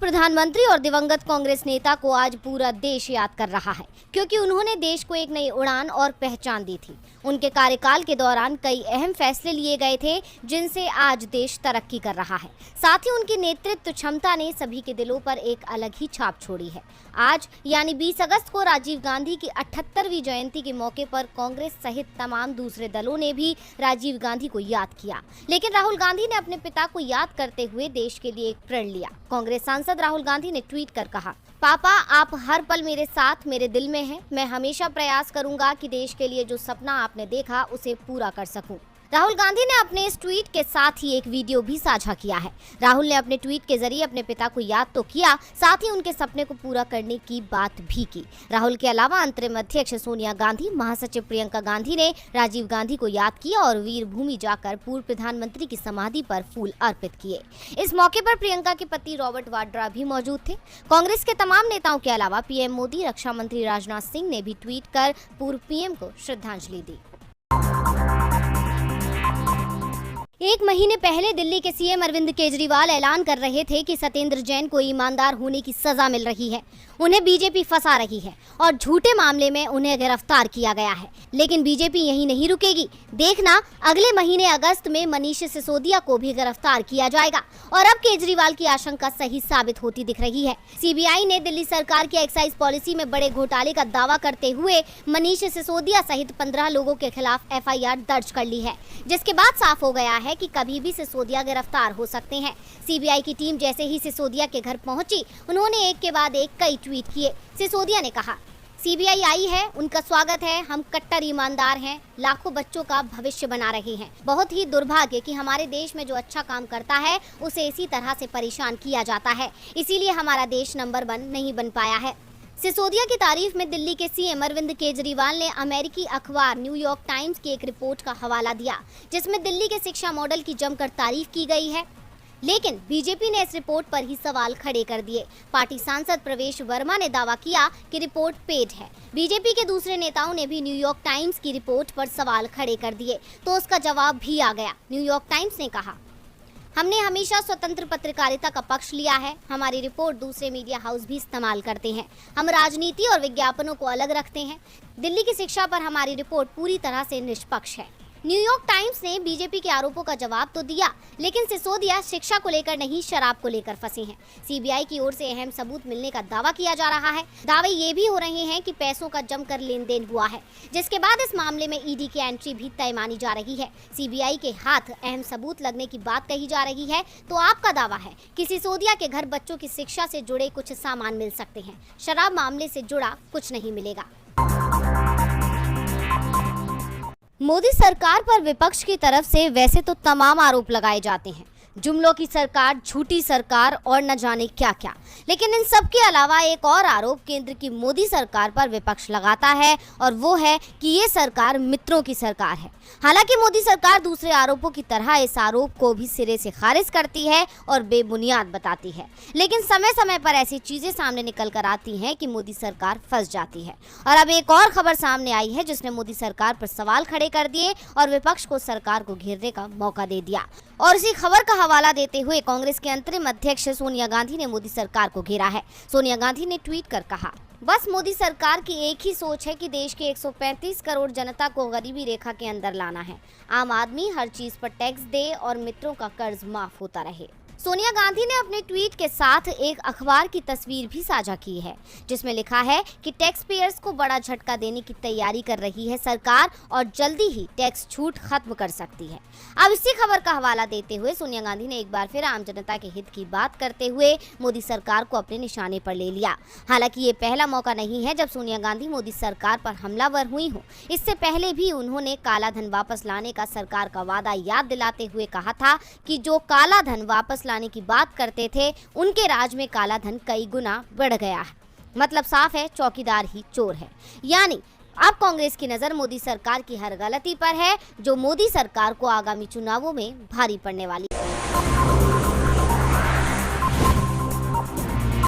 प्रधानमंत्री और दिवंगत कांग्रेस नेता को आज पूरा देश याद कर रहा है, क्योंकि उन्होंने देश को एक नई उड़ान और पहचान दी थी। उनके कार्यकाल के दौरान कई अहम फैसले लिए गए थे, जिनसे आज देश तरक्की कर रहा है। साथ ही उनकी नेतृत्व क्षमता ने सभी के दिलों पर एक अलग ही छाप छोड़ी है। आज यानी 20 अगस्त को राजीव गांधी की 78वीं जयंती के मौके पर कांग्रेस सहित तमाम दूसरे दलों ने भी राजीव गांधी को याद किया, लेकिन राहुल गांधी ने अपने पिता को याद करते हुए देश के लिए एक प्रण लिया। कांग्रेस सांसद राहुल गांधी ने ट्वीट कर कहा, पापा आप हर पल मेरे साथ मेरे दिल में हैं। मैं हमेशा प्रयास करूंगा कि देश के लिए जो सपना आपने देखा उसे पूरा कर सकूं। राहुल गांधी ने अपने इस ट्वीट के साथ ही एक वीडियो भी साझा किया है। राहुल ने अपने ट्वीट के जरिए अपने पिता को याद तो किया, साथ ही उनके सपने को पूरा करने की बात भी की। राहुल के अलावा अंतरिम अध्यक्ष सोनिया गांधी, महासचिव प्रियंका गांधी ने राजीव गांधी को याद किया और वीर भूमि जाकर पूर्व प्रधानमंत्री की समाधि पर फूल अर्पित किए। इस मौके पर प्रियंका के पति रॉबर्ट वाड्रा भी मौजूद थे। कांग्रेस के तमाम नेताओं के अलावा पीएम मोदी, रक्षा मंत्री राजनाथ सिंह ने भी ट्वीट कर पूर्व पीएम को श्रद्धांजलि दी। एक महीने पहले दिल्ली के सीएम अरविंद केजरीवाल ऐलान कर रहे थे कि सत्येंद्र जैन को ईमानदार होने की सजा मिल रही है, उन्हें बीजेपी फंसा रही है और झूठे मामले में उन्हें गिरफ्तार किया गया है। लेकिन बीजेपी यहीं नहीं रुकेगी। देखना, अगले महीने अगस्त में मनीष सिसोदिया को भी गिरफ्तार किया जाएगा और अब केजरीवाल की आशंका सही साबित होती दिख रही है। सीबीआई ने दिल्ली सरकार की एक्साइज पॉलिसी में बड़े घोटाले का दावा करते हुए मनीष सिसोदिया सहित 15 लोगों के खिलाफ एफआईआर दर्ज कर ली है, जिसके बाद साफ हो गया है कि कभी भी सिसोदिया गिरफ्तार हो सकते हैं। सीबीआई की टीम जैसे ही सिसोदिया के घर पहुंची, उन्होंने एक के बाद एक कई ट्वीट किए। सिसोदिया ने कहा, सीबीआई आई है, उनका स्वागत है, हम कट्टर ईमानदार हैं, लाखों बच्चों का भविष्य बना रहे हैं। बहुत ही दुर्भाग्य कि हमारे देश में जो अच्छा काम करता है उसे इसी तरह से परेशान किया जाता है, इसीलिए हमारा देश नंबर 1 नहीं बन पाया है। सिसोदिया की तारीफ में दिल्ली के सीएम अरविंद केजरीवाल ने अमेरिकी अखबार न्यूयॉर्क टाइम्स की एक रिपोर्ट का हवाला दिया, जिसमें दिल्ली के शिक्षा मॉडल की जमकर तारीफ की गई है। लेकिन बीजेपी ने इस रिपोर्ट पर ही सवाल खड़े कर दिए। पार्टी सांसद प्रवेश वर्मा ने दावा किया कि रिपोर्ट पेड है। बीजेपी के दूसरे नेताओं ने भी न्यूयॉर्क टाइम्स की रिपोर्ट पर सवाल खड़े कर दिए, तो उसका जवाब भी आ गया। न्यूयॉर्क टाइम्स ने कहा, हमने हमेशा स्वतंत्र पत्रकारिता का पक्ष लिया है। हमारी रिपोर्ट दूसरे मीडिया हाउस भी इस्तेमाल करते हैं। हम राजनीति और विज्ञापनों को अलग रखते हैं। दिल्ली की शिक्षा पर हमारी रिपोर्ट पूरी तरह से निष्पक्ष है। न्यूयॉर्क टाइम्स ने बीजेपी के आरोपों का जवाब तो दिया, लेकिन सिसोदिया शिक्षा को लेकर नहीं, शराब को लेकर फंसे हैं। सीबीआई की ओर से अहम सबूत मिलने का दावा किया जा रहा है। दावे ये भी हो रहे हैं कि पैसों का जमकर लेन देन हुआ है, जिसके बाद इस मामले में ईडी की एंट्री भी तय मानी जा रही है। सीबीआई के हाथ अहम सबूत लगने की बात कही जा रही है, तो आपका दावा है कि सिसोदिया के घर बच्चों की शिक्षा से जुड़े कुछ सामान मिल सकते हैं, शराब मामले से जुड़ा कुछ नहीं मिलेगा। मोदी सरकार पर विपक्ष की तरफ से वैसे तो तमाम आरोप लगाए जाते हैं, जुमलों की सरकार, झूठी सरकार और न जाने क्या क्या, लेकिन इन सब के अलावा एक और आरोप केंद्र की मोदी सरकार पर विपक्ष लगाता है, और वो है कि ये सरकार मित्रों की सरकार है। हालांकि मोदी सरकार दूसरे आरोपों की तरह इस आरोप को भी सिरे से खारिज करती है और बेबुनियाद बताती है, लेकिन समय समय पर ऐसी चीजें सामने निकल कर आती हैं कि मोदी सरकार फंस जाती है। और अब एक और खबर सामने आई है, जिसने मोदी सरकार पर सवाल खड़े कर दिए और विपक्ष को सरकार को घेरने का मौका दे दिया। और इसी खबर का हवाला देते हुए कांग्रेस के अंतरिम अध्यक्ष सोनिया गांधी ने मोदी सरकार को घेरा है। सोनिया गांधी ने ट्वीट कर कहा, बस मोदी सरकार की एक ही सोच है कि देश के 135 करोड़ जनता को गरीबी रेखा के अंदर लाना है। आम आदमी हर चीज पर टैक्स दे और मित्रों का कर्ज माफ होता रहे। सोनिया गांधी ने अपने ट्वीट के साथ एक अखबार की तस्वीर भी साझा की है, जिसमें लिखा है कि टैक्स पेयर्स को बड़ा झटका देने की तैयारी कर रही है सरकार और जल्दी ही टैक्स छूट खत्म कर सकती है। अब इसी खबर का हवाला देते हुए सोनिया गांधी ने एक बार फिर आम जनता के हित की बात करते हुए मोदी सरकार को अपने निशाने पर ले लिया। हालांकि ये पहला मौका नहीं है जब सोनिया गांधी मोदी सरकार पर हमलावर हुई हो। इससे पहले भी उन्होंने काला धन वापस लाने का सरकार का वादा याद दिलाते हुए कहा था कि जो काला धन वापस लाने की बात करते थे, उनके राज में काला धन कई गुना बढ़ गया है। मतलब साफ है, चौकीदार ही चोर है। यानी अब कांग्रेस की नजर मोदी सरकार की हर गलती पर है, जो मोदी सरकार को आगामी चुनावों में भारी पड़ने वाली है।